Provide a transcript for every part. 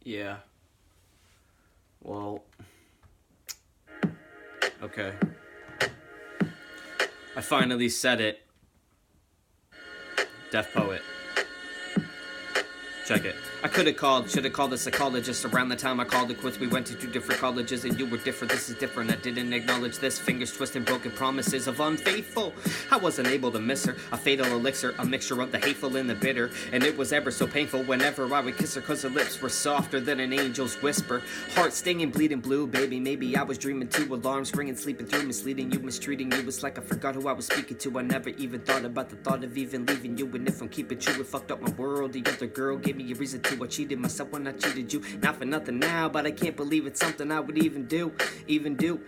Yeah. Well, okay. I finally said it. Deaf Poet. Check it. I could have called, should have called a psychologist. Around the time I called it quits, we went to two different colleges, and you were different. This is different. I didn't acknowledge this. Fingers twisting, broken promises of unfaithful. I wasn't able to miss her. A fatal elixir, a mixture of the hateful and the bitter. And it was ever so painful whenever I would kiss her, cause her lips were softer than an angel's whisper. Heart stinging, bleeding blue, baby. Maybe I was dreaming too. Alarms ringing, sleeping through, misleading you, mistreating you. It's like I forgot who I was speaking to. I never even thought about the thought of even leaving you. And if I'm keeping true, it fucked up my world. The other girl gave me a reason to. I cheated myself when I cheated you. Not for nothing now, but I can't believe it's something I would even do. Even though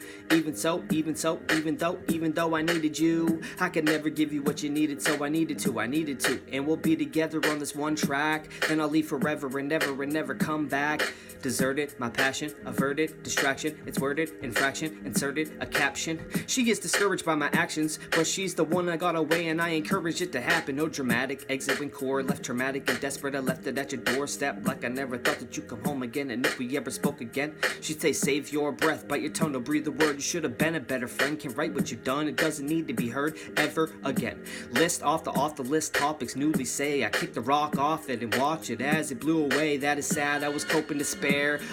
I needed you, I could never give you what you needed, so I needed to. And we'll be together on this one track. Then I'll leave forever and never come back. Deserted, my passion, averted, distraction, it's worded, infraction, inserted, a caption. She is discouraged by my actions, but she's the one I got away and I encouraged it to happen. No dramatic exit when core left traumatic and desperate. I left it at your doorstep like I never thought that you'd come home again. And if we ever spoke again, she'd say save your breath, bite your tongue, don't breathe the word. You should have been a better friend, can write what you've done, it doesn't need to be heard ever again. List off the list topics newly say, I kicked the rock off it and watch it as it blew away. That is sad, I was coping despair.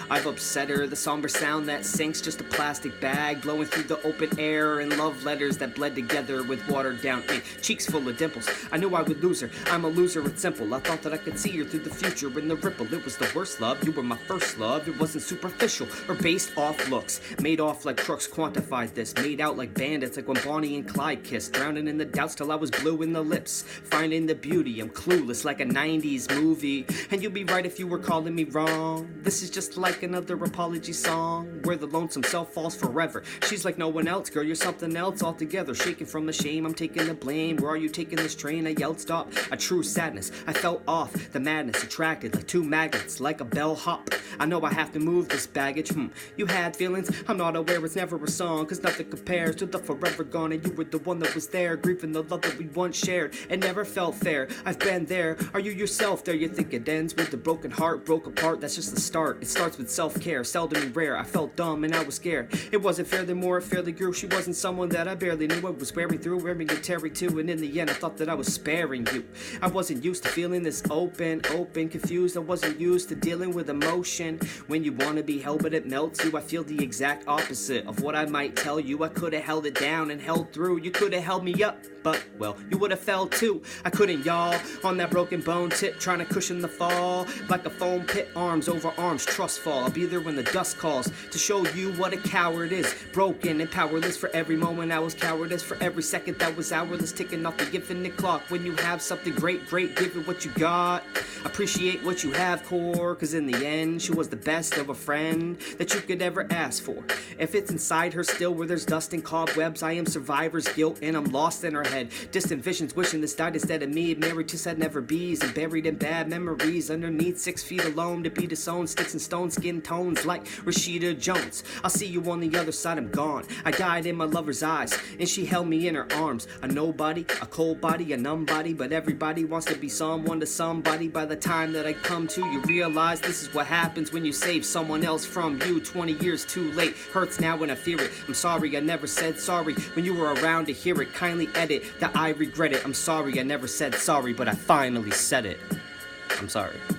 I've upset her, the somber sound that sinks, just a plastic bag blowing through the open air, and love letters that bled together with watered down ink, cheeks full of dimples. I knew I would lose her, I'm a loser, it's simple. I thought that I could see her through the future in the ripple. It was the worst love, you were my first love. It wasn't superficial or based off looks, made off like crooks, quantified this, made out like bandits, like when Bonnie and Clyde kissed, drowning in the doubts till I was blue in the lips, finding the beauty. I'm clueless like a 90s movie, and you'd be right if you were calling me wrong. This is just like another apology song where the lonesome self falls forever. She's like no one else, girl, you're something else altogether. Shaking from the shame, I'm taking the blame. Where are you taking this train? I yelled stop, a true sadness. I felt off, the madness attracted like two magnets, like a bellhop. I know I have to move this baggage. You had feelings, I'm not aware, it's never a song, cause nothing compares to the forever gone. And you were the one that was there, grieving the love that we once shared. It never felt fair, I've been there. Are you yourself there? You think it ends with a broken heart, broke apart? That's just the start. It starts with self-care, seldom and rare. I felt dumb and I was scared. It wasn't fair, the more it fairly grew. She wasn't someone that I barely knew. I was wearing through, wearing a Terry too. And in the end I thought that I was sparing you. I wasn't used to feeling this open, confused. I wasn't used to dealing with emotion. When you want to be held but it melts you, I feel the exact opposite of what I might tell you. I could have held it down and held through. You could have held me up, but well, you would have fell too. I couldn't, y'all, on that broken bone tip, trying to cushion the fall like a foam pit, arms over arms, trust fall. I'll be there when the dust calls to show you what a coward is. Broken and powerless for every moment I was cowardice, for every second that was hourless, ticking off the infinite clock. When you have something great, give it what you got. Appreciate what you have, core, cause in the end she was the best of a friend that you could ever ask for. If it's inside her still where there's dust and cobwebs, I am survivor's guilt and I'm lost in her head. Distant visions wishing this died instead of me, married to said never bees and buried in bad memories underneath 6 feet alone to be disowned. Sticks and stones, skin tones like Rashida Jones. I'll see you on the other side, I'm gone. I died in my lover's eyes and she held me in her arms. A nobody, a cold body, a numb body, but everybody wants to be someone to somebody. By the time that I come to, you realize this is what happens when you save someone else from you. 20 years too late, hurts now when I fear it. I'm sorry I never said sorry when you were around to hear it. Kindly edit that I regret it. I'm sorry I never said sorry, but I finally said it. I'm sorry.